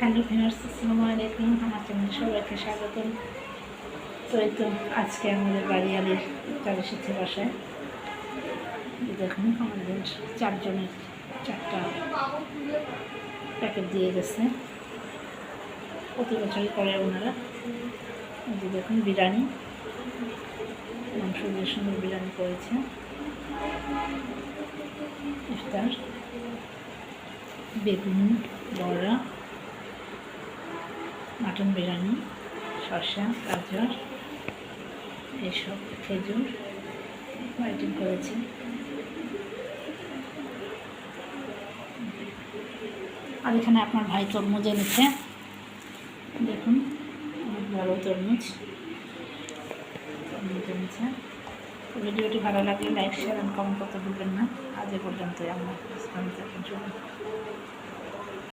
Hello viewers, আসসালামু আলাইকুম। আমার চ্যানেলে সবাইকে স্বাগতম। তো এই তো আজকে আমাদের বাড়িয়ালির ইফতার এসেছে বাসায়। দেখুন আমাদের 4 জনের 4টা প্যাকেট দিয়ে গেছে। প্রতি বছরই করে ওনারা। এই যে দেখুন বিরিয়ানি, মাংস দিয়ে সুন্দর বিরিয়ানি করেছে। ইফতার, বেগুন বড়া, মাটন বিরিয়ানি, শসা, গাজর, এইসব খেজুর আইটেম করেছি। আর এখানে আপনার ভাই তরমুজ এনেছে, দেখুন অনেক বড় তরমুজ এনেছে। ভিডিওটি ভালো লাগলে লাইক, শেয়ার অ্যান্ড কমেন্ট করতে ভুলবেন না। আজ এ পর্যন্তই। আমরা